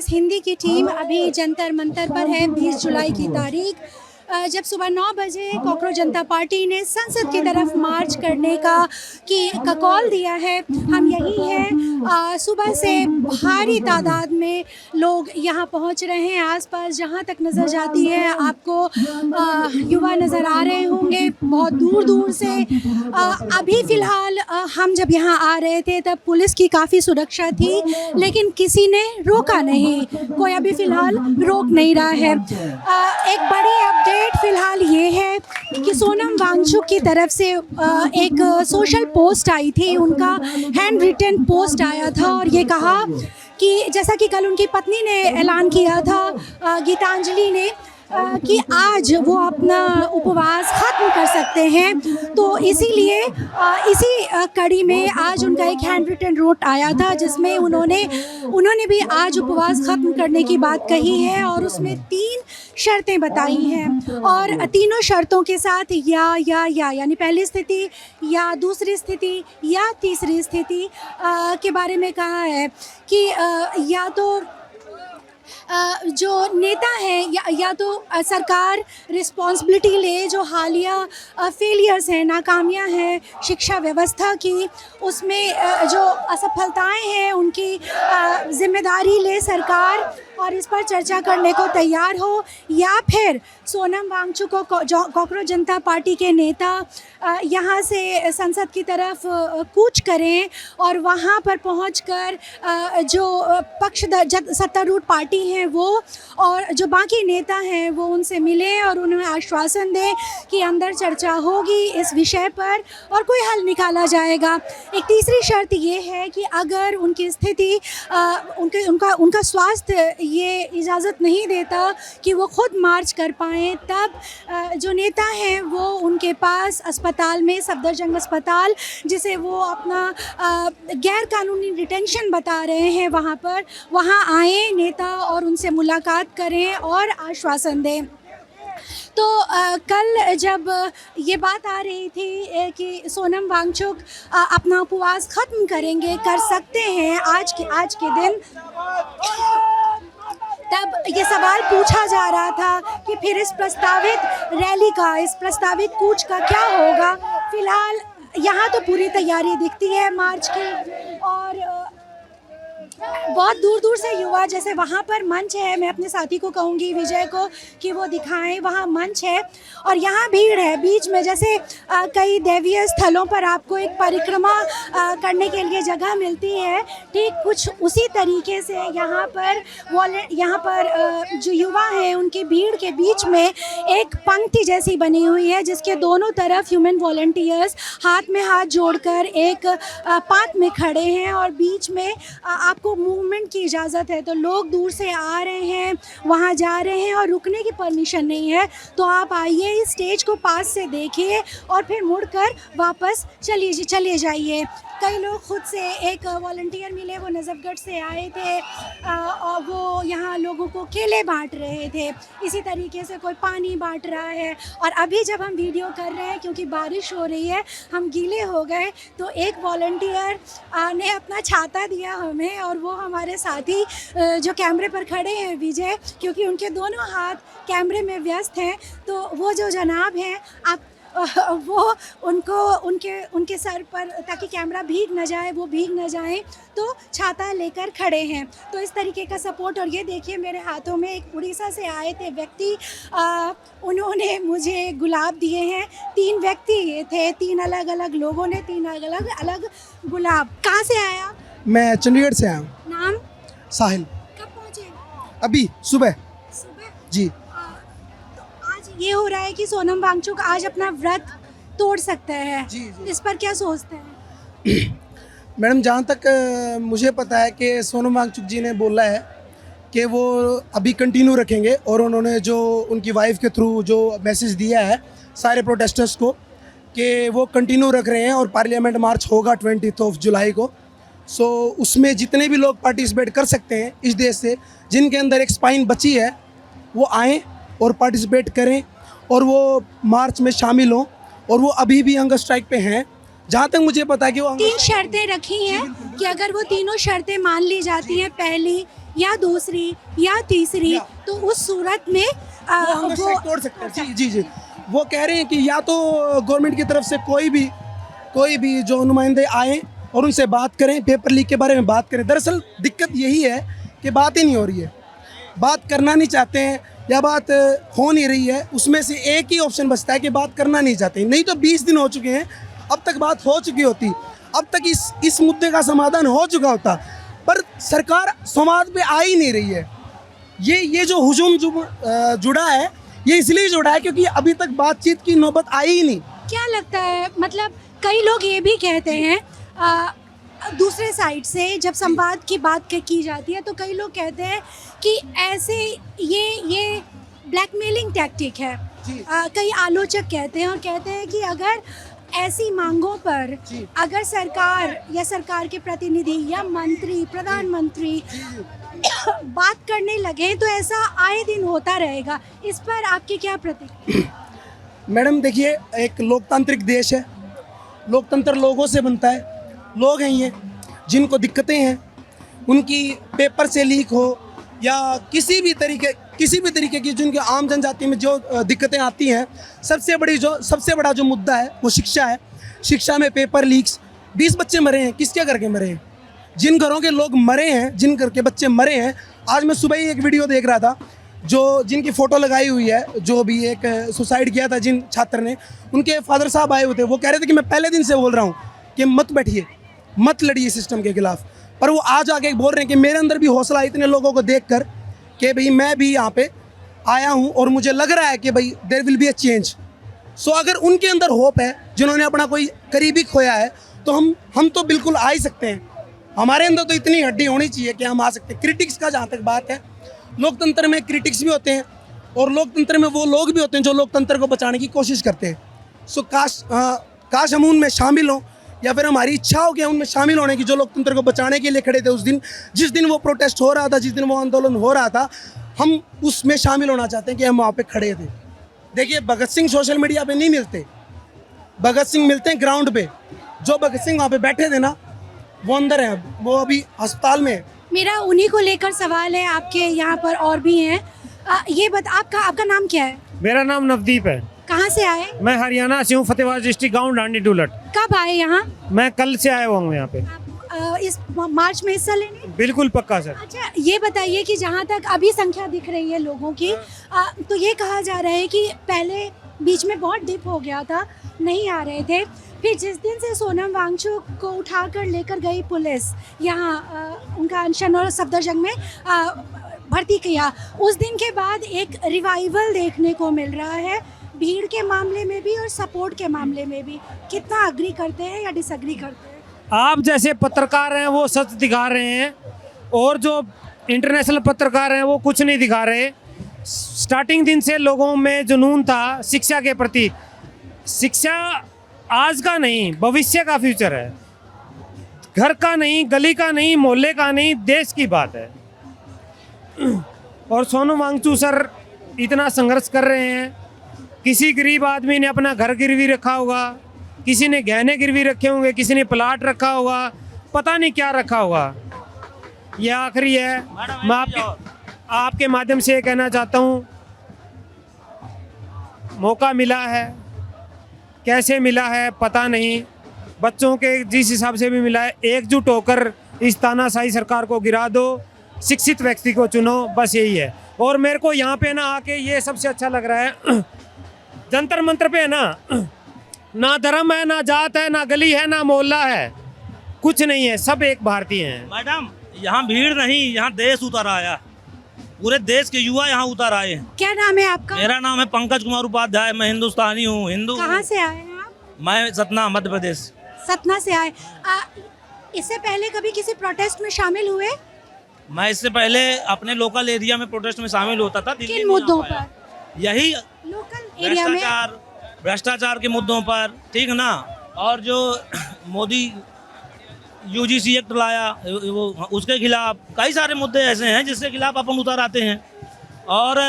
News Hindi की team अभी जंतर मंतर पर है। 20 जुलाई की तारीख जब सुबह 9 बजे कॉकरोच जनता पार्टी ने संसद की तरफ मार्च करने का कॉल दिया है। हम यही हैं, सुबह से भारी तादाद में लोग यहाँ पहुँच रहे हैं। आसपास जहाँ तक नज़र जाती है आपको युवा नज़र आ रहे होंगे बहुत दूर दूर से। अभी फ़िलहाल हम जब यहाँ आ रहे थे तब पुलिस की काफ़ी सुरक्षा थी, लेकिन किसी ने रोका नहीं, कोई अभी फ़िलहाल रोक नहीं रहा है। एक बड़ी अपडेट फिलहाल ये है कि सोनम वांगचुक की तरफ से एक सोशल पोस्ट आई थी, उनका हैंड रिटन पोस्ट आया था और ये कहा कि जैसा कि कल उनकी पत्नी ने ऐलान किया था, गीतांजलि ने, कि आज वो अपना उपवास ख़त्म कर सकते हैं। तो इसीलिए इसी कड़ी में आज उनका एक हैंड रिटन नोट आया था जिसमें उन्होंने भी आज उपवास ख़त्म करने की बात कही है और उसमें 3 शर्तें बताई हैं और तीनों शर्तों के साथ यानी पहली स्थिति या दूसरी स्थिति या तीसरी स्थिति के बारे में कहा है कि या तो जो नेता हैं या तो सरकार रिस्पॉन्सिबिलिटी ले, जो हालिया फेलियर्स हैं, नाकामियां हैं शिक्षा व्यवस्था की, उसमें जो असफलताएं हैं उनकी जिम्मेदारी ले सरकार और इस पर चर्चा करने को तैयार हो, या फिर सोनम वांगचुक को कॉकरोच जनता पार्टी के नेता यहाँ से संसद की तरफ कूच करें और वहाँ पर पहुँचकर जो सत्तारूढ़ पार्टी हैं वो और जो बाकी नेता हैं वो उनसे मिलें और उन्हें आश्वासन दें कि अंदर चर्चा होगी इस विषय पर और कोई हल निकाला जाएगा। एक तीसरी शर्त ये है कि अगर उनकी स्थिति उनका स्वास्थ्य ये इजाज़त नहीं देता कि वो खुद मार्च कर पाएँ, तब जो नेता हैं वो उनके पास अस्पताल में, सफदरजंग अस्पताल जिसे वो अपना गैर कानूनी डिटेंशन बता रहे हैं, वहाँ आएँ नेता और उनसे मुलाकात करें और आश्वासन दें। तो कल जब ये बात आ रही थी कि सोनम वांगचुक अपना उपवास ख़त्म कर सकते हैं आज के दिन, तब ये सवाल पूछा जा रहा था कि फिर इस प्रस्तावित रैली का, इस प्रस्तावित कूच का क्या होगा। फ़िलहाल यहाँ तो पूरी तैयारी दिखती है मार्च की और बहुत दूर दूर से युवा, जैसे वहाँ पर मंच है, मैं अपने साथी को कहूँगी विजय को कि वो दिखाएं, वहाँ मंच है और यहाँ भीड़ है बीच में। जैसे कई दैवीय स्थलों पर आपको एक परिक्रमा करने के लिए जगह मिलती है, ठीक कुछ उसी तरीके से यहाँ पर जो युवा हैं उनकी भीड़ के बीच में एक पंक्ति जैसी बनी हुई है जिसके दोनों तरफ ह्यूमन वॉलंटियर्स हाथ में हाथ जोड़कर एक पात में खड़े हैं और बीच में आपको मूवमेंट की इजाज़त है। तो लोग दूर से आ रहे हैं, वहाँ जा रहे हैं और रुकने की परमिशन नहीं है, तो आप आइए, इस स्टेज को पास से देखिए और फिर मुड़कर वापस चले जाइए। कई लोग खुद से, एक वॉलंटियर मिले, वो नजफगढ़ से आए थे और वो यहाँ लोगों को केले बांट रहे थे, इसी तरीके से कोई पानी बांट रहा है। और अभी जब हम वीडियो कर रहे हैं क्योंकि बारिश हो रही है, हम गीले हो गए, तो एक वॉलंटियर ने अपना छाता दिया हमें और वो हमारे साथी जो कैमरे पर खड़े हैं विजय, क्योंकि उनके दोनों हाथ कैमरे में व्यस्त हैं, तो वो जो जनाब हैं वो उनके सर पर, ताकि कैमरा भीग न जाए, वो भीग न जाए, तो छाता लेकर खड़े हैं। तो इस तरीके का सपोर्ट। और ये देखिए मेरे हाथों में एक उड़ीसा से आए थे व्यक्ति, उन्होंने मुझे गुलाब दिए हैं। 3 व्यक्ति ये थे, 3 अलग अलग लोगों ने 3 अलग गुलाब। कहाँ से आए आप? मैं चंडीगढ़ से आया हूँ। नाम? साहिल। कब पहुँचे? अभी सुबह जी। ये हो रहा है कि सोनम वांगचुक आज अपना व्रत तोड़ सकते हैं, जी। इस पर क्या सोचते हैं? मैडम, जहाँ तक मुझे पता है कि सोनम वांगचुक जी ने बोला है कि वो अभी कंटिन्यू रखेंगे और उन्होंने जो उनकी वाइफ के थ्रू जो मैसेज दिया है सारे प्रोटेस्टर्स को कि वो कंटिन्यू रख रहे हैं और पार्लियामेंट मार्च होगा 20 जुलाई को। सो उसमें जितने भी लोग पार्टिसिपेट कर सकते हैं इस देश से, जिनके अंदर एक स्पाइन बची है, वो आएँ और पार्टिसिपेट करें और वो मार्च में शामिल हों। और वो अभी भी हंगर स्ट्राइक पे हैं। जहाँ तक मुझे पता है कि वो 3 शर्तें रखी हैं कि अगर वो तीनों शर्तें मान ली जाती हैं, पहली या दूसरी या तीसरी, तो उस सूरत में वो वो तोड़ सकते हैं। जी जी जी, वो कह रहे हैं कि या तो गवर्नमेंट की तरफ से कोई भी जो नुमाइंदे आए और उनसे बात करें, पेपर लीक के बारे में बात करें। दरअसल दिक्कत यही है कि बात ही नहीं हो रही है, बात करना नहीं चाहते हैं या बात हो नहीं रही है। उसमें से एक ही ऑप्शन बचता है कि बात करना नहीं चाहते। नहीं तो 20 दिन हो चुके हैं, अब तक बात हो चुकी होती, अब तक इस मुद्दे का समाधान हो चुका होता, पर सरकार संवाद पे आ ही नहीं रही है। ये जो हुजूम जुड़ा है, ये इसलिए जुड़ा है क्योंकि अभी तक बातचीत की नौबत आई ही नहीं। क्या लगता है, मतलब कई लोग ये भी कहते हैं दूसरे साइड से जब संवाद की बात की जाती है तो कई लोग कहते हैं कि ऐसे ये ब्लैकमेलिंग टैक्टिक है। जी। कई आलोचक कहते हैं और कहते हैं कि अगर ऐसी मांगों पर जी। अगर सरकार या सरकार के प्रतिनिधि या मंत्री, प्रधानमंत्री बात करने लगे तो ऐसा आए दिन होता रहेगा। इस पर आपकी क्या प्रतिक्रिया? मैडम देखिए, एक लोकतांत्रिक देश है, लोकतंत्र लोगों से बनता है। लोग हैं ये जिनको दिक्कतें हैं, उनकी पेपर से लीक हो या किसी भी तरीके की जिनके आम जनजाति में जो दिक्कतें आती हैं, सबसे बड़ा जो मुद्दा है वो शिक्षा है। शिक्षा में पेपर लीक्स, 20 बच्चे मरे हैं, किसके करके मरे हैं? जिन घरों के लोग मरे हैं, जिन घर के बच्चे मरे हैं। आज मैं सुबह ही एक वीडियो देख रहा था, जिनकी फ़ोटो लगाई हुई है, जो भी एक सुसाइड किया था जिन छात्र ने, उनके फादर साहब आए हुए थे। वो कह रहे थे कि मैं पहले दिन से बोल रहा हूँ कि मत बैठिए, मत लड़िए सिस्टम के खिलाफ, पर वो आज आके बोल रहे हैं कि मेरे अंदर भी हौसला इतने लोगों को देखकर कि भाई मैं भी यहाँ पे आया हूँ और मुझे लग रहा है कि भाई there will be a change. So अगर उनके अंदर होप है, जिन्होंने अपना कोई करीबी खोया है, तो हम तो बिल्कुल आ ही सकते हैं। हमारे अंदर तो इतनी हड्डी होनी चाहिए कि हम आ सकते हैं। क्रिटिक्स का जहाँ तक बात है, लोकतंत्र में क्रिटिक्स भी होते हैं और लोकतंत्र में वो लोग भी होते हैं जो लोकतंत्र को बचाने की कोशिश करते हैं। सो काश हम उनमें शामिल हों, या फिर हमारी इच्छा हो कि उनमें शामिल होने की, जो लोकतंत्र को बचाने के लिए खड़े थे उस दिन, जिस दिन वो प्रोटेस्ट हो रहा था, जिस दिन वो आंदोलन हो रहा था, हम उसमें शामिल होना चाहते हैं कि हम वहाँ पे खड़े थे। देखिए, भगत सिंह सोशल मीडिया पे नहीं मिलते, भगत सिंह मिलते हैं ग्राउंड पे। जो भगत सिंह वहाँ पे बैठे थे ना, वो अंदर है, वो अभी अस्पताल में है। मेरा उन्हीं को लेकर सवाल है, आपके यहाँ पर और भी हैं। ये आपका नाम क्या है? मेरा नाम नवदीप है। कहाँ से आए? मैं हरियाणा से हूँ, फतेहाबाद डिस्ट्रिक्ट, गाँव डांडी डुलट। कब आए यहाँ? मैं कल से आया हुआ हूँ यहाँ पे। आप इस मार्च में हिस्सा लेने? बिल्कुल पक्का सर। अच्छा, ये बताइए कि जहाँ तक अभी संख्या दिख रही है लोगों की, तो ये कहा जा रहा है कि पहले बीच में बहुत डिप हो गया था, नहीं आ रहे थे, फिर जिस दिन से सोनम वांगचुक को उठाकर लेकर गई पुलिस यहाँ, उनका अनशन और सफदरजंग में भर्ती किया, उस दिन के बाद एक रिवाइवल देखने को मिल रहा है, भीड़ के मामले में भी और सपोर्ट के मामले में भी। कितना अग्री करते हैं या डिसअग्री करते हैं? आप जैसे पत्रकार हैं वो सच दिखा रहे हैं, और जो इंटरनेशनल पत्रकार हैं वो कुछ नहीं दिखा रहे। स्टार्टिंग दिन से लोगों में जुनून था शिक्षा के प्रति। शिक्षा आज का नहीं, भविष्य का फ्यूचर है। घर का नहीं, गली का नहीं, मोहल्ले का नहीं, देश की बात है। और सोनम वांगचुक सर इतना संघर्ष कर रहे हैं। किसी गरीब आदमी ने अपना घर गिरवी रखा होगा, किसी ने गहने गिरवी रखे होंगे, किसी ने प्लाट रखा होगा, पता नहीं क्या रखा होगा। यह आखिरी है। मैं आपके माध्यम से ये कहना चाहता हूँ, मौका मिला है, कैसे मिला है पता नहीं, बच्चों के जिस हिसाब से भी मिला है, एकजुट होकर इस तानाशाही सरकार को गिरा दो, शिक्षित व्यक्ति को चुनो, बस यही है। और मेरे को यहाँ पे ना आके ये सबसे अच्छा लग रहा है, जंतर मंतर पे है ना धर्म है, ना जात है, ना गली है, ना मोहल्ला है, कुछ नहीं है, सब एक भारतीय हैं। मैडम, यहाँ भीड़ नहीं, यहाँ देश उतर आया, पूरे देश के युवा यहाँ उतर आए हैं। क्या नाम है आपका? मेरा नाम है पंकज कुमार उपाध्याय, मैं हिंदुस्तानी हूँ, हिंदू। कहाँ से आए हैं आप? मैं सतना, मध्य प्रदेश। सतना से आए। इससे पहले कभी किसी प्रोटेस्ट में शामिल हुए? मैं इससे पहले अपने लोकल एरिया में प्रोटेस्ट में शामिल होता था। किन मुद्दों पर? यही लोकल एरिया में? भ्रष्टाचार के मुद्दों पर, ठीक है ना। और जो मोदी यूजीसी एक्ट लाया, वो उसके खिलाफ कई सारे मुद्दे ऐसे हैं जिसके खिलाफ अपन उतर आते हैं। और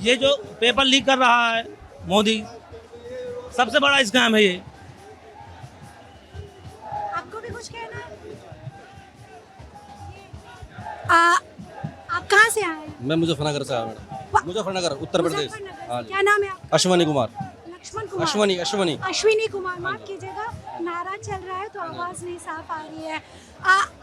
ये जो पेपर लीक कर रहा है मोदी, सबसे बड़ा स्कैम है ये। आपको भी कुछ कहना है? आप कहाँ से आए हैं? मैं मुजफ्फरनगर से आया मैडम, मुजफ्फरनगर उत्तर प्रदेश। मुजफ्फरनगर हाँ से। जी। क्या नाम है आपका? अश्वनी कुमार। लक्ष्मण कुमार। अश्वनी। अश्विनी कुमार, माफ कीजिएगा, नारा चल रहा है तो आवाज नहीं साफ आ रही है।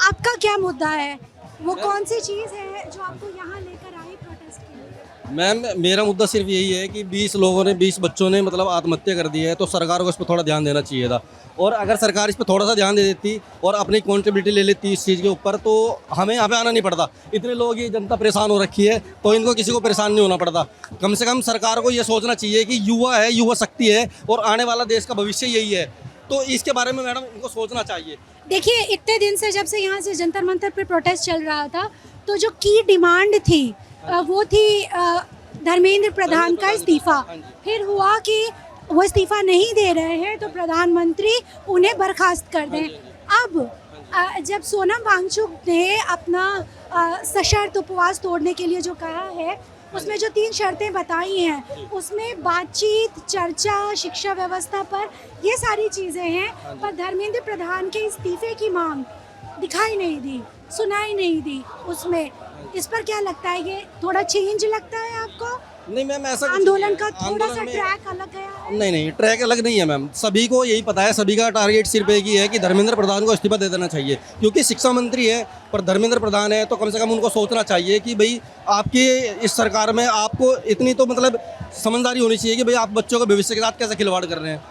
आपका क्या मुद्दा है? वो कौन सी चीज है जो आपको यहाँ लेकर आई प्रोटेस्ट के लिए? मैम मेरा मुद्दा सिर्फ यही है कि 20 बच्चों ने मतलब आत्महत्या कर दी है, तो सरकार को इस पर थोड़ा ध्यान देना चाहिए था। और अगर सरकार इस पर थोड़ा सा ध्यान दे देती और अपनी कॉन्ट्रिब्यूटी ले लेती इस चीज़ के ऊपर, तो हमें यहाँ पे आना नहीं पड़ता। इतने लोग, ये जनता परेशान हो रखी है, तो इनको किसी को परेशान नहीं होना पड़ता। कम से कम सरकार को ये सोचना चाहिए कि युवा है, युवा शक्ति है और आने वाला देश का भविष्य यही है, तो इसके बारे में मैडम इनको सोचना चाहिए। देखिए, इतने दिन से जब से यहाँ से जंतर मंतर पे प्रोटेस्ट चल रहा था, तो जो की डिमांड थी वो थी धर्मेंद्र प्रधान का इस्तीफा। फिर हुआ कि वो इस्तीफा नहीं दे रहे हैं तो प्रधानमंत्री उन्हें बर्खास्त कर दें। अब जब सोनम वांगचुक ने अपना सशर्त उपवास तोड़ने के लिए जो कहा है, उसमें जो 3 शर्तें बताई हैं, उसमें बातचीत, चर्चा, शिक्षा व्यवस्था पर ये सारी चीज़ें हैं, पर धर्मेंद्र प्रधान के इस्तीफे की मांग दिखाई नहीं दी, सुनाई नहीं दी उसमें। इस पर क्या लगता है, ये थोड़ा चेंज लगता है आपको? नहीं मैम, ऐसा कुछ आंदोलन नहीं का है। थोड़ा सा आंदोलन में- ट्रैक अलग गया है? नहीं, ट्रैक अलग नहीं है मैम। सभी को यही पता है, सभी का टारगेट सिर्फ एक ही है कि धर्मेंद्र प्रधान को इस्तीफा दे देना चाहिए, क्योंकि शिक्षा मंत्री है पर धर्मेंद्र प्रधान है, तो कम से कम उनको सोचना चाहिए कि भाई आपकी इस सरकार में आपको इतनी तो मतलब समझदारी होनी चाहिए कि भाई आप बच्चों के भविष्य के साथ कैसे खिलवाड़ कर रहे हैं।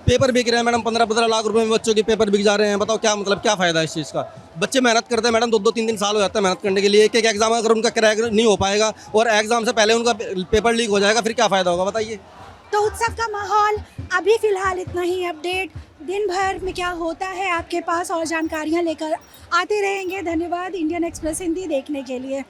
पेपर बिक रहे हैं मैडम, 15-15 लाख रुपए में बच्चों के पेपर बिक जा रहे हैं। बताओ क्या मतलब, क्या फ़ायदा है इस चीज़ का? बच्चे मेहनत करते हैं मैडम, 2-2 3-3 साल हो जाता है मेहनत करने के लिए। एक एग्जाम अगर उनका क्रैक नहीं हो पाएगा और एग्जाम से पहले उनका पेपर लीक हो जाएगा, फिर क्या फ़ायदा होगा बताइए? तो उत्सव का माहौल अभी फिलहाल इतना ही। अपडेट दिन भर में क्या होता है आपके पास और जानकारियाँ लेकर आते रहेंगे। धन्यवाद इंडियन एक्सप्रेस हिंदी देखने के लिए।